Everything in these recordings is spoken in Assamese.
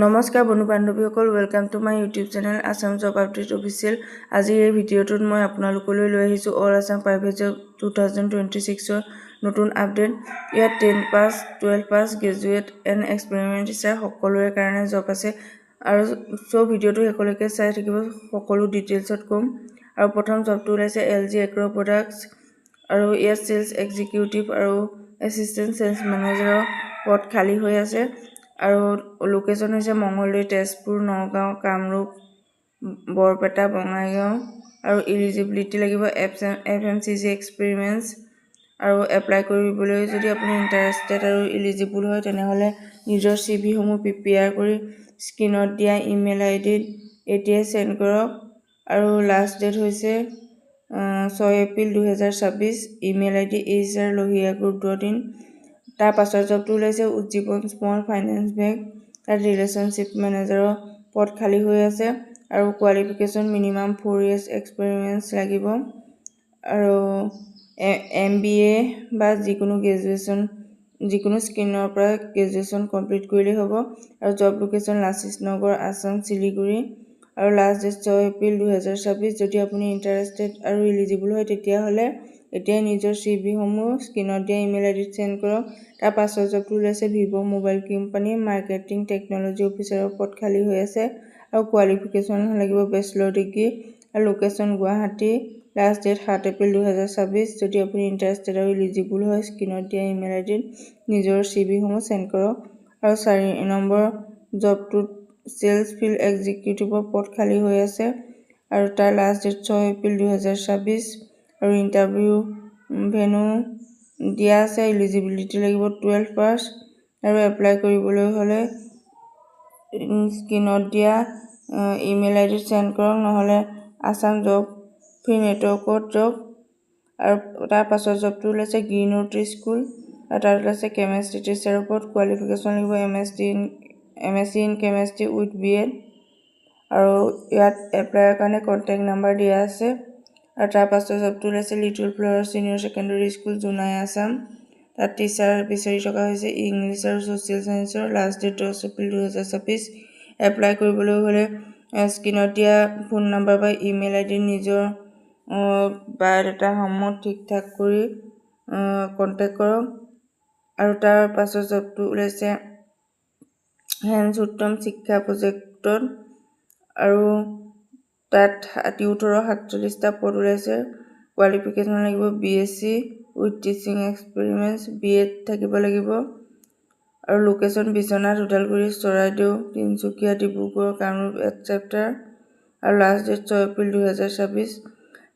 নমস্কাৰ বন্ধু বান্ধৱীসকল, welcome to my YouTube channel Assam job update official. আজিৰ এই ভিডিঅ'টোত মই আপোনালোকলৈ লৈ আহিছোঁ অল আছাম প্ৰাইভেট জব 2026ৰ নতুন আপডেট। ইয়াত 10 pass, 12 pass, graduate and experiment teacher সকলোৰে কাৰণে জব আছে আৰু ভিডিঅ'টো শেষলৈকে চাই থাকিব, সকলো ডিটেইলছত ক'ম। আৰু প্ৰথম জবটো ওলাইছে LG এগ্ৰ প্ৰডাক্টছ আৰু ইয়াত চেলছ এক্সিকিউটিভ আৰু এছিষ্টেণ্ট চেলছ মেনেজাৰৰ পদ খালী হৈ আছে আৰু লোকেশ্যন হৈছে মঙলদৈ, তেজপুৰ, নগাঁও, কামৰূপ, বৰপেটা, বঙাইগাঁও আৰু ইলিজিবিলিটি লাগিব FMCG এক্সপেৰিমেণ্টছ। আৰু এপ্লাই কৰিবলৈ যদি আপুনি ইণ্টাৰেষ্টেড আৰু ইলিজিবল হয় তেনেহ'লে নিজৰ CV-সমূহ প্ৰিপেয়াৰ কৰি স্ক্ৰীনত দিয়া ইমেইল ID-ত এতিয়াই চেণ্ড কৰক আৰু লাষ্ট ডেট হৈছে 6 এপ্ৰিল 2026। Email ID hr@lohiagroup.in। তাৰ পাছৰ জবটো ওলাইছে উজ্জীৱন স্মল ফাইনেন্স বেংক, তাত ৰিলেশ্যনশ্বিপ মেনেজাৰৰ পদ খালী হৈ আছে আৰু কোৱালিফিকেশ্যন মিনিমাম 4 years এক্সপেৰিমেণ্টছ লাগিব আৰু MBA বা যিকোনো স্কিনৰ পৰা গ্ৰেজুৱেশ্যন কমপ্লিট কৰিলেই হ'ব আৰু জব লোকেশ্যন লাচিত নগৰ, আছাম, শিলিগুৰি আৰু লাষ্ট ডেট 6 এপ্ৰিল 2026। যদি আপুনি ইণ্টাৰেষ্টেড আৰু ইলিজিবল হয় তেতিয়াহ'লে এতিয়াই নিজৰ CV-সমূহ স্ক্ৰীনত দিয়া ইমেইল ID-ত চেণ্ড কৰক। তাৰ পাছৰ জবটো ওলাইছে vivo' mobile company marketing technology অফিচাৰৰ পদ খালী হৈ আছে আৰু কোৱালিফিকেশ্যন লাগিব বেচেলৰ ডিগ্ৰী আৰু location Guwahati. Last date 7 April 2026। যদি আপুনি ইণ্টাৰেষ্টেড আৰু ইলিজিবল হয় স্ক্ৰীনত দিয়া ইমেইল ID-ত নিজৰ CV-সমূহ চেণ্ড কৰক। আৰু 4 নম্বৰ জবটোত চেলছ ফিল্ড এক্সিকিউটিভৰ পদ খালী হৈ আছে আৰু তাৰ লাষ্ট ডেট 6 এপ্ৰিল 2026 আৰু ইণ্টাৰভিউ ভেনু দিয়া আছে। ইলিজিবিলিটি লাগিব 12 পাছ আৰু এপ্লাই কৰিবলৈ হ'লে স্ক্ৰীনত দিয়া ইমেইল ID-ত চেণ্ড কৰক, নহ'লে আছাম জব ফ্ৰী নেটৱৰ্কত জব। আৰু তাৰ পাছৰ জবটো ওলাইছে গ্ৰীণউড স্কুল আৰু তাত ওলাইছে কেমেষ্ট্ৰি টিচাৰৰ ওপৰত কোৱালিফিকেশ্যন লাগিব MSc in chemistry with BEd আৰু ইয়াত এপ্লাইৰ কাৰণে কণ্টেক্ট নাম্বাৰ দিয়া আছে। আৰু তাৰ পাছৰ জবটো ওলাইছে little flower senior secondary school, Jonai, Assam. তাত টিচাৰ বিচাৰি থকা হৈছে ইংলিছ আৰু ছ'চিয়েল ছায়েন্সৰ। Last date 10 April 2026। এপ্লাই কৰিবলৈ হ'লে স্ক্ৰীনত দিয়া ফোন নাম্বাৰ বা ইমেইল ID নিজৰ বায়'ডাটাসমূহ ঠিক ঠাক কৰি কণ্টেক্ট কৰক। আৰু তাৰ পাছৰ জবটো ওলাইছে হেণ্ডছ উত্তম শিক্ষা প্ৰজেক্টত আৰু তাত 1847টা পদ ওলাইছে। কোৱালিফিকেশ্যন লাগিব BSc with teaching experiments, BEd থাকিব লাগিব আৰু লোকেশ্যন বিশ্বনাথ, ওদালগুৰি, চৰাইদেউ, তিনিচুকীয়া, ডিব্ৰুগড়, কামৰূপ etc. আৰু লাষ্ট ডেট 6 এপ্ৰিল 2026।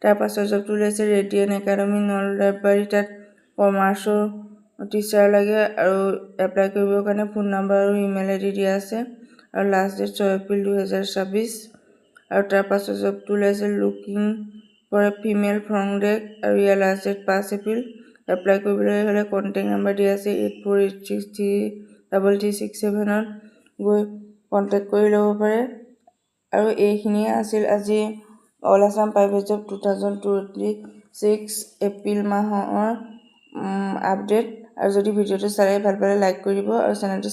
তাৰ পাছৰ জবটো ওলাইছে ৰেডিয়েণ্ট একাডেমী, নলবাৰী। তাত কমাৰ্চৰ টিচাৰ লাগে আৰু এপ্লাই কৰিবৰ কাৰণে ফোন নাম্বাৰ আৰু ইমেইল ID দিয়া আছে আৰু লাষ্ট ডেট 6 এপ্ৰিল 2026। আৰু তাৰ পাছৰ জবটো ওলাইছে looking for a female front desk আৰু ইয়াৰ লাষ্ট ডেট 5 এপ্ৰিল। এপ্লাই কৰিবলৈ হ'লে কণ্টেক্ট নাম্বাৰ দিয়া আছে 84863337ত গৈ কণ্টেক্ট কৰি ল'ব পাৰে। আৰু এইখিনিয়ে আছিল আজি all Assam private job 2026 April মাহৰ আপডেট। আৰু যদি ভিডিঅ'টো চাই ভাল পালে লাইক কৰি দিব আৰু চেনেলটো